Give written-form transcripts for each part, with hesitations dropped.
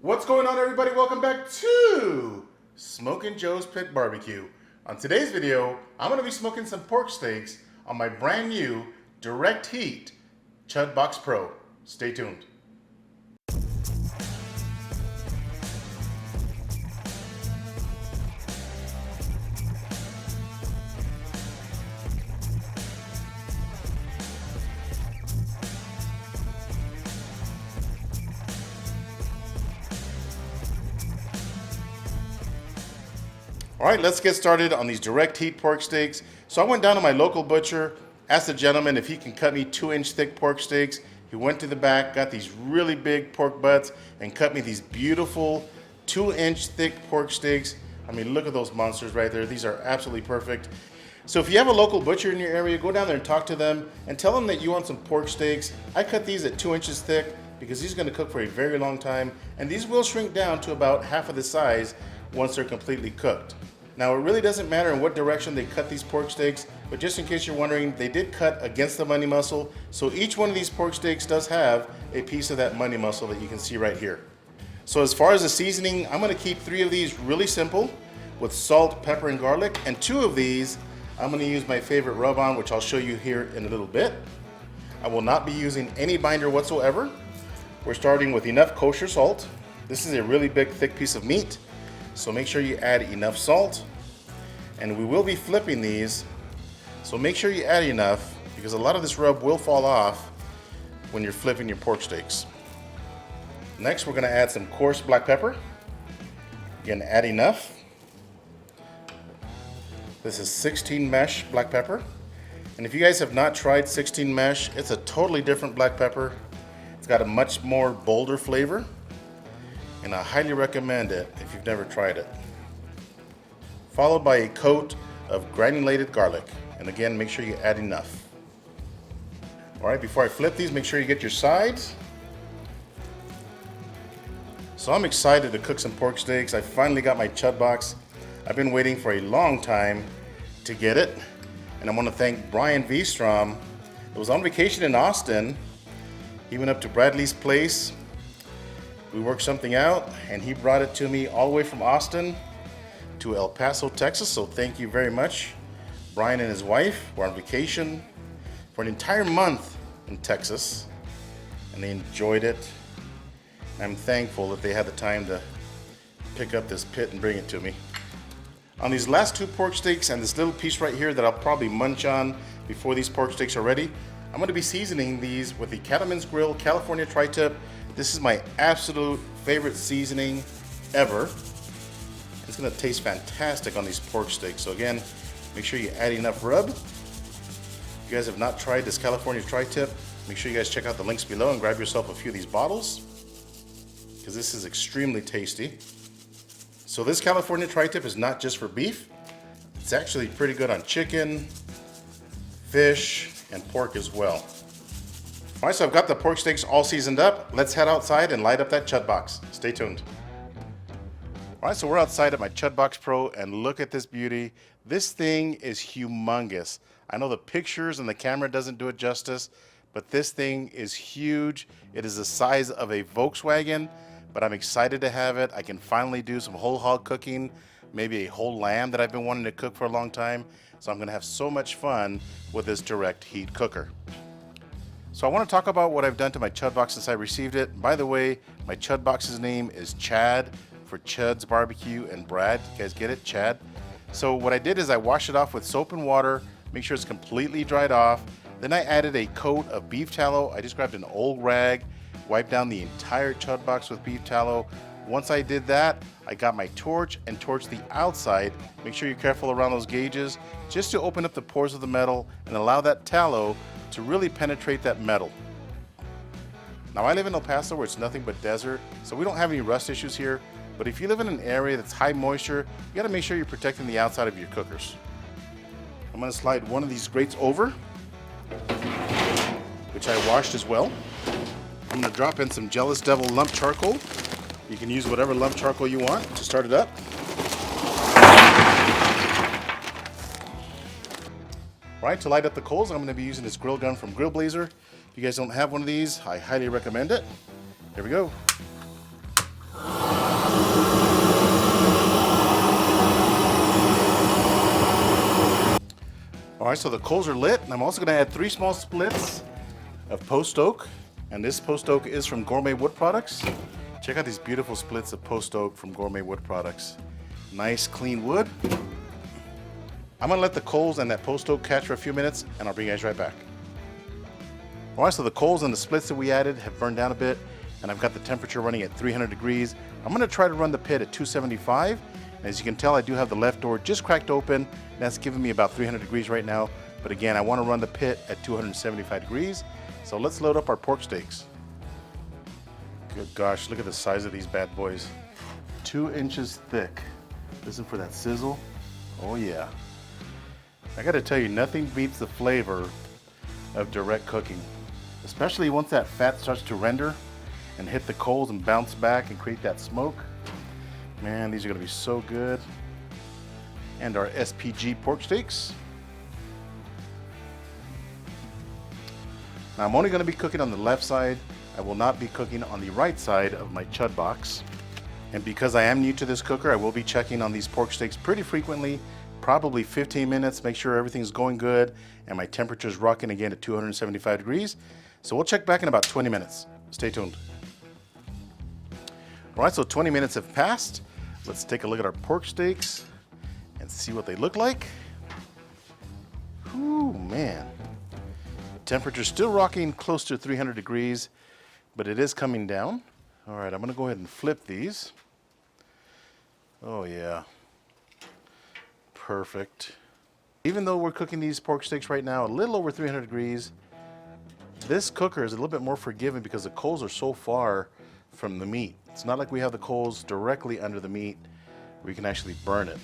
What's going on, everybody? Welcome back to Smokin Joe's Pit Barbecue. On today's video, I'm going to be smoking some pork steaks on my brand new direct heat Chud Box Pro. Stay tuned. All right, let's get started on these direct heat pork steaks. So I went down to my local butcher, asked the gentleman if he can cut me 2-inch thick pork steaks. He went to the back, got these really big pork butts, and cut me these beautiful 2-inch thick pork steaks. I mean, look at those monsters right there. These are absolutely perfect. So if you have a local butcher in your area, go down there and talk to them and tell them that you want some pork steaks. I cut these at 2 inches thick because these are going to cook for a very long time, and these will shrink down to about half of the size once they're completely cooked. Now, it really doesn't matter in what direction they cut these pork steaks, but just in case you're wondering, they did cut against the money muscle, so each one of these pork steaks does have a piece of that money muscle that you can see right here. So as far as the seasoning, I'm going to keep 3 of these really simple with salt, pepper, and garlic, and 2 of these I'm going to use my favorite rub-on, which I'll show you here in a little bit. I will not be using any binder whatsoever. We're starting with enough kosher salt. This is a really big, thick piece of meat, so make sure you add enough salt. And we will be flipping these, so make sure you add enough because a lot of this rub will fall off when you're flipping your pork steaks. Next, we're going to add some coarse black pepper. Again, add enough. This is 16 mesh black pepper. And if you guys have not tried 16 mesh, it's a totally different black pepper. It's got a much more bolder flavor, and I highly recommend it if you've never tried it. Followed by a coat of granulated garlic. And again, make sure you add enough. All right, before I flip these, make sure you get your sides. So I'm excited to cook some pork steaks. I finally got my Chud Box. I've been waiting for a long time to get it. And I want to thank Brian Vstrom. I was on vacation in Austin. He went up to Bradley's place. We worked something out, and he brought it to me all the way from Austin to El Paso, Texas. So thank you very much. Brian and his wife were on vacation for an entire month in Texas, and they enjoyed it. I'm thankful that they had the time to pick up this pit and bring it to me. On these last 2 pork steaks and this little piece right here that I'll probably munch on before these pork steaks are ready, I'm going to be seasoning these with the Cattleman's Grill California Tri-Tip. This is my absolute favorite seasoning ever. It's going to taste fantastic on these pork steaks. So again, make sure you add enough rub. If you guys have not tried this California Tri-Tip, make sure you guys check out the links below and grab yourself a few of these bottles, because this is extremely tasty. So this California Tri-Tip is not just for beef. It's actually pretty good on chicken, fish, and pork as well. All right, so I've got the pork steaks all seasoned up. Let's head outside and light up that Chud Box. Stay tuned. All right, so we're outside at my Chud Box Pro, and look at this beauty. This thing is humongous. I know the pictures and the camera doesn't do it justice, but this thing is huge. It is the size of a Volkswagen, but I'm excited to have it. I can finally do some whole hog cooking, maybe a whole lamb that I've been wanting to cook for a long time. So I'm gonna have so much fun with this direct heat cooker. So I want to talk about what I've done to my Chud Box since I received it. By the way, my Chud Box's name is Chad for Chud's Barbecue and Brad. You guys get it? Chad. So what I did is I washed it off with soap and water, make sure it's completely dried off. Then I added a coat of beef tallow. I just grabbed an old rag, wiped down the entire Chud Box with beef tallow. Once I did that, I got my torch and torched the outside. Make sure you're careful around those gauges, just to open up the pores of the metal and allow that tallow to really penetrate that metal. Now I live in El Paso where it's nothing but desert, so we don't have any rust issues here. But if you live in an area that's high moisture, you gotta make sure you're protecting the outside of your cookers. I'm gonna slide one of these grates over, which I washed as well. I'm gonna drop in some Jealous Devil lump charcoal. You can use whatever lump charcoal you want to start it up. Right, to light up the coals, I'm gonna be using this grill gun from Grill Blazer. If you guys don't have one of these, I highly recommend it. Here we go. right, so the coals are lit, and I'm also gonna add 3 small splits of post oak. And this post oak is from Gourmet Wood Products. Check out these beautiful splits of post oak from Gourmet Wood Products. Nice, clean wood. I'm gonna let the coals and that post oak catch for a few minutes, and I'll bring you guys right back. All right, so the coals and the splits that we added have burned down a bit, and I've got the temperature running at 300 degrees. I'm gonna try to run the pit at 275. And as you can tell, I do have the left door just cracked open. That's giving me about 300 degrees right now. But again, I wanna run the pit at 275 degrees. So let's load up our pork steaks. Good gosh, look at the size of these bad boys. 2 inches thick. Listen for that sizzle. Oh yeah. I gotta tell you, nothing beats the flavor of direct cooking. Especially once that fat starts to render and hit the coals and bounce back and create that smoke. Man, these are gonna be so good. And our SPG pork steaks. Now I'm only gonna be cooking on the left side. I will not be cooking on the right side of my Chud Box. And because I am new to this cooker, I will be checking on these pork steaks pretty frequently, probably 15 minutes, make sure everything's going good and my temperature's rocking again at 275 degrees. So we'll check back in about 20 minutes. Stay tuned. All right, so 20 minutes have passed. Let's take a look at our pork steaks and see what they look like. Ooh, man. Temperature's still rocking close to 300 degrees, but it is coming down. All right, I'm gonna go ahead and flip these. Oh yeah, perfect. Even though we're cooking these pork steaks right now a little over 300 degrees, this cooker is a little bit more forgiving because the coals are so far from the meat. It's not like we have the coals directly under the meat where you can actually burn it.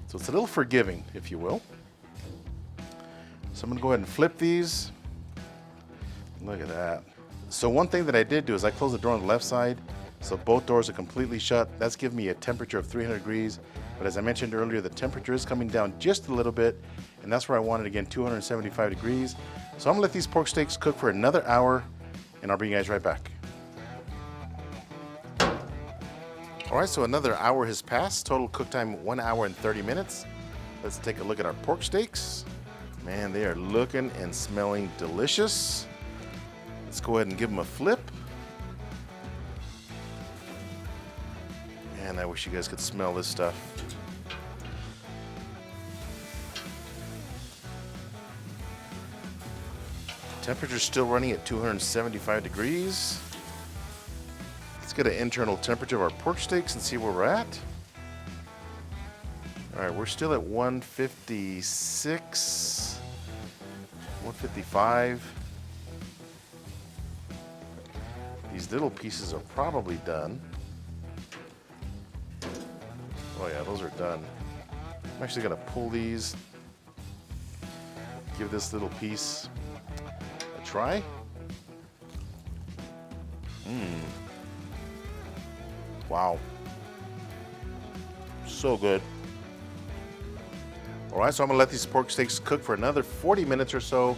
So it's a little forgiving, if you will. So I'm gonna go ahead and flip these. Look at that. So one thing that I did do is I closed the door on the left side, so both doors are completely shut. That's giving me a temperature of 300 degrees. But as I mentioned earlier, the temperature is coming down just a little bit, and that's where I want it again, 275 degrees. So I'm gonna let these pork steaks cook for another hour, and I'll bring you guys right back. All right, so another hour has passed. Total cook time, 1 hour and 30 minutes. Let's take a look at our pork steaks. Man, they are looking and smelling delicious. Let's go ahead and give them a flip. Man, I wish you guys could smell this stuff. Temperature's still running at 275 degrees. Let's get an internal temperature of our pork steaks and see where we're at. All right, we're still at 156, 155. These little pieces are probably done. Oh yeah, those are done. I'm actually gonna pull these, give this little piece a try. Wow. So good. All right, so I'm gonna let these pork steaks cook for another 40 minutes or so.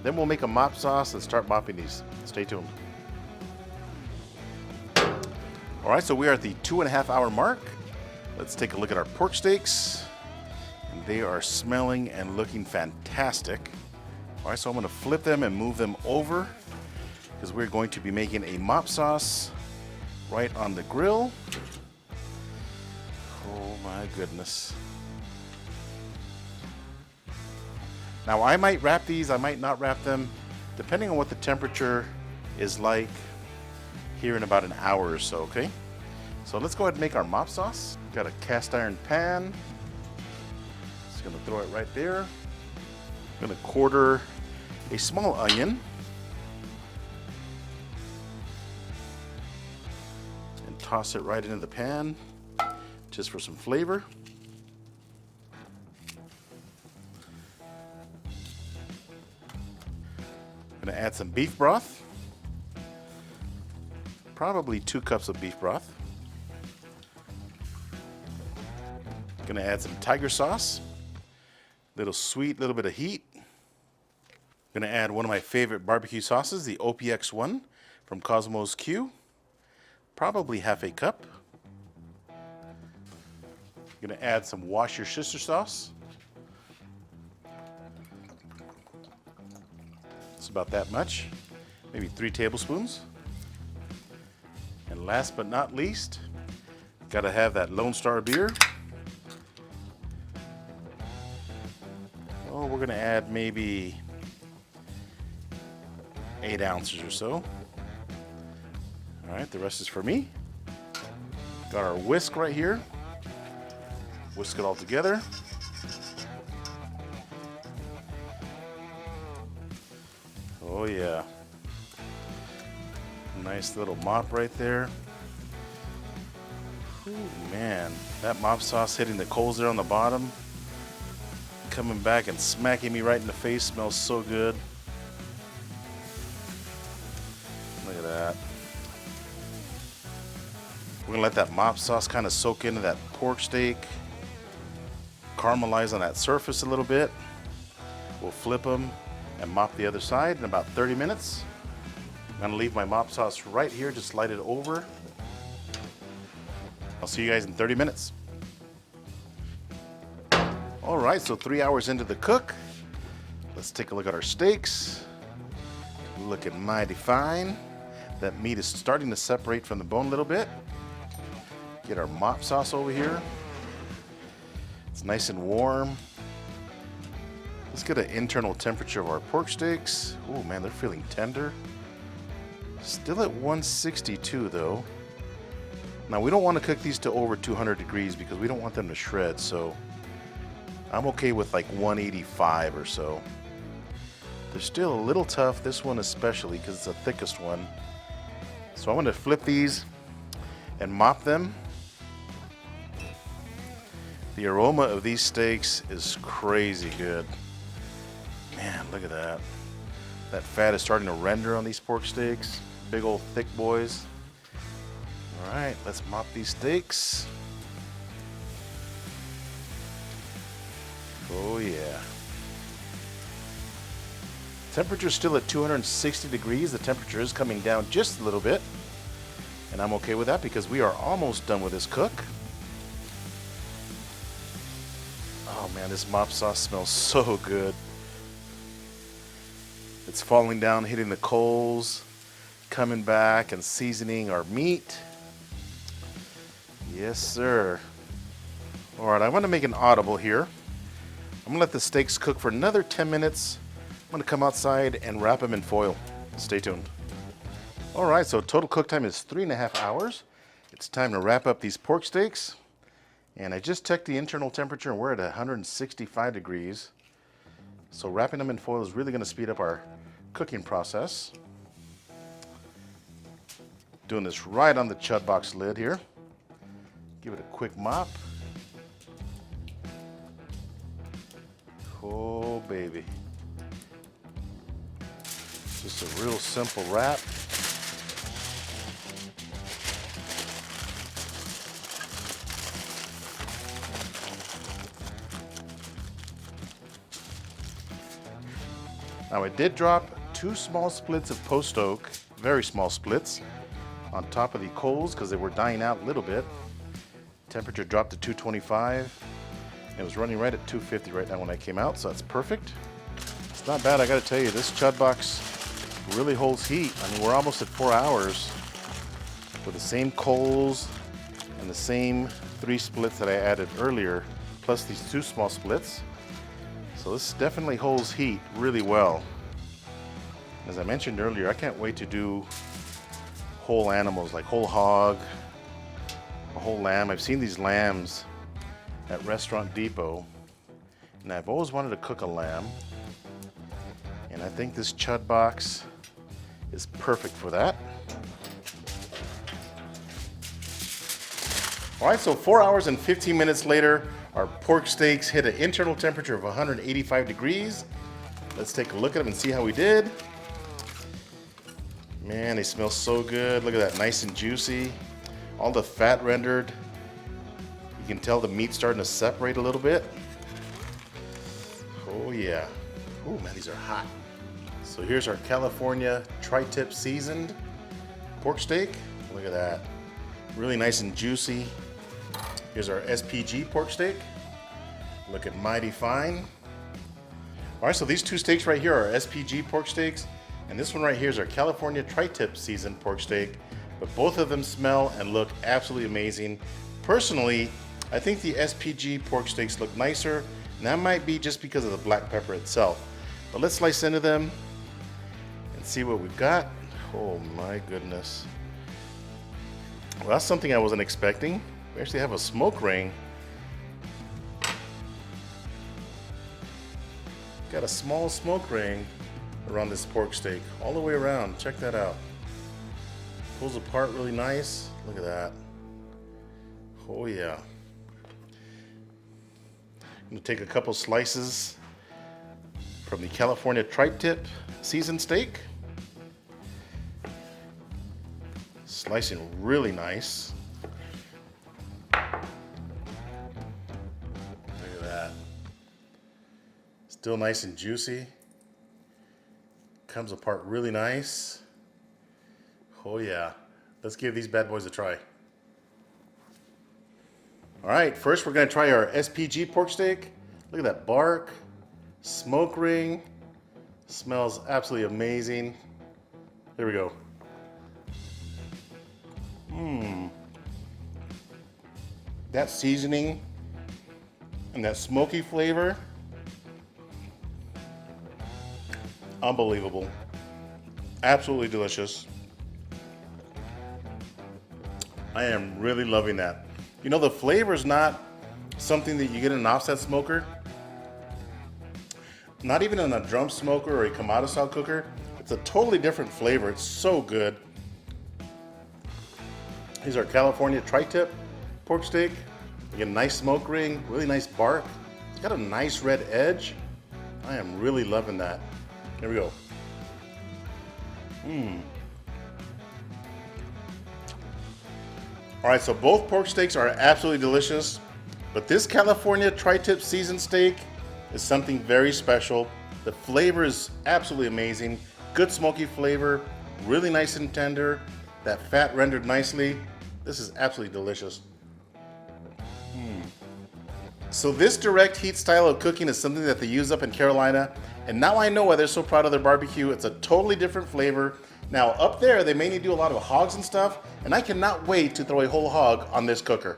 Then we'll make a mop sauce and start mopping these. Stay tuned. All right, so we are at the 2.5 hour mark. Let's take a look at our pork steaks. And they are smelling and looking fantastic. All right, so I'm gonna flip them and move them over because we're going to be making a mop sauce right on the grill. Oh my goodness. Now I might wrap these, I might not wrap them, depending on what the temperature is like here in about an hour or so, okay? So let's go ahead and make our mop sauce. Got a cast iron pan. Just gonna throw it right there. I'm gonna quarter a small onion. And toss it right into the pan, just for some flavor. Gonna add some beef broth. Probably 2 cups of beef broth. Gonna add some tiger sauce. Little sweet, little bit of heat. Gonna add one of my favorite barbecue sauces, the OPX1 from Cosmos Q. Probably half a cup. Gonna add some Wash Your Sister sauce. It's about that much, maybe 3 tablespoons. And last but not least, gotta have that Lone Star beer. Oh, we're gonna add maybe 8 ounces or so. All right, the rest is for me. Got our whisk right here. Whisk it all together. Oh yeah. Nice little mop right there. Ooh, man, that mop sauce hitting the coals there on the bottom, coming back and smacking me right in the face, smells so good. Look at that. We're gonna let that mop sauce kind of soak into that pork steak, caramelize on that surface a little bit. We'll flip them and mop the other side in about 30 minutes. I'm gonna leave my mop sauce right here, just slide it over. I'll see you guys in 30 minutes. All right, so 3 hours into the cook. Let's take a look at our steaks. Looking mighty fine. That meat is starting to separate from the bone a little bit. Get our mop sauce over here. It's nice and warm. Let's get an internal temperature of our pork steaks. Oh man, they're feeling tender. Still at 162 though. Now we don't want to cook these to over 200 degrees because we don't want them to shred, so I'm okay with like 185 or so. They're still a little tough, this one especially because it's the thickest one. So I'm going to flip these and mop them. The aroma of these steaks is crazy good. Man, look at that. That fat is starting to render on these pork steaks. Big old thick boys. All right, let's mop these steaks. Oh yeah. Temperature's still at 260 degrees. The temperature is coming down just a little bit. And I'm okay with that because we are almost done with this cook. Oh man, this mop sauce smells so good. It's falling down, hitting the coals, coming back and seasoning our meat. Yes, sir. All right, I want to make an audible here. I'm gonna let the steaks cook for another 10 minutes. I'm gonna come outside and wrap them in foil. Stay tuned. All right, so total cook time is 3.5 hours. It's time to wrap up these pork steaks. And I just checked the internal temperature and we're at 165 degrees. So wrapping them in foil is really gonna speed up our cooking process. Doing this right on the Chud Box lid here. Give it a quick mop. Oh baby. Just a real simple wrap. Now I did drop 2 small splits of post oak, very small splits, on top of the coals because they were dying out a little bit. Temperature dropped to 225. It was running right at 250 right now when I came out, so that's perfect. It's not bad, I gotta tell you, this Chud Box really holds heat. I mean, we're almost at 4 hours with the same coals and the same 3 splits that I added earlier, plus these 2 small splits. So this definitely holds heat really well. As I mentioned earlier, I can't wait to do whole animals, like whole hog, a whole lamb. I've seen these lambs at Restaurant Depot, and I've always wanted to cook a lamb. And I think this Chud Box is perfect for that. All right, so 4 hours and 15 minutes later, our pork steaks hit an internal temperature of 185 degrees. Let's take a look at them and see how we did. Man, they smell so good. Look at that, nice and juicy. All the fat rendered. You can tell the meat's starting to separate a little bit. Oh yeah. Oh man, these are hot. So here's our California tri-tip seasoned pork steak. Look at that. Really nice and juicy. Here's our SPG pork steak. Looking mighty fine. All right, so these 2 steaks right here are SPG pork steaks. And this one right here is our California tri-tip seasoned pork steak. But both of them smell and look absolutely amazing. Personally, I think the SPG pork steaks look nicer, and that might be just because of the black pepper itself. But let's slice into them and see what we've got. Oh my goodness. Well, that's something I wasn't expecting. We actually have a smoke ring. Got a small smoke ring around this pork steak, all the way around. Check that out. Pulls apart really nice. Look at that. Oh yeah. I'm gonna take a couple slices from the California tri-tip seasoned steak. Slicing really nice. Look at that. Still nice and juicy. Comes apart really nice. Oh yeah. Let's give these bad boys a try. All right, first we're gonna try our SPG pork steak. Look at that bark, smoke ring. Smells absolutely amazing. There we go. That seasoning and that smoky flavor, unbelievable. Absolutely delicious. I am really loving that. You know, the flavor is not something that you get in an offset smoker. Not even in a drum smoker or a Kamado style cooker. It's a totally different flavor. It's so good. Here's our California tri-tip pork steak. You get a nice smoke ring, really nice bark. It's got a nice red edge. I am really loving that. There we go. All right, so both pork steaks are absolutely delicious, but this California tri-tip seasoned steak is something very special. The flavor is absolutely amazing. Good smoky flavor, really nice and tender. That fat rendered nicely. This is absolutely delicious. So this direct heat style of cooking is something that they use up in Carolina, and now I know why they're so proud of their barbecue. It's a totally different flavor. Now up there, they mainly do a lot of hogs and stuff, and I cannot wait to throw a whole hog on this cooker.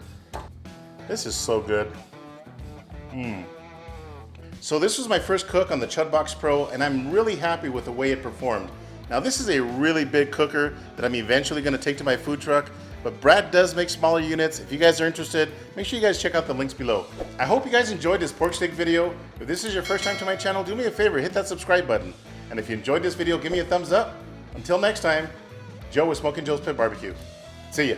This is so good. So this was my first cook on the Chud Box Pro, and I'm really happy with the way it performed. Now this is a really big cooker that I'm eventually gonna take to my food truck, but Brad does make smaller units. If you guys are interested, make sure you guys check out the links below. I hope you guys enjoyed this pork steak video. If this is your first time to my channel, do me a favor, hit that subscribe button. And if you enjoyed this video, give me a thumbs up. Until next time, Joe with Smokin Joe's Pit BBQ. See ya.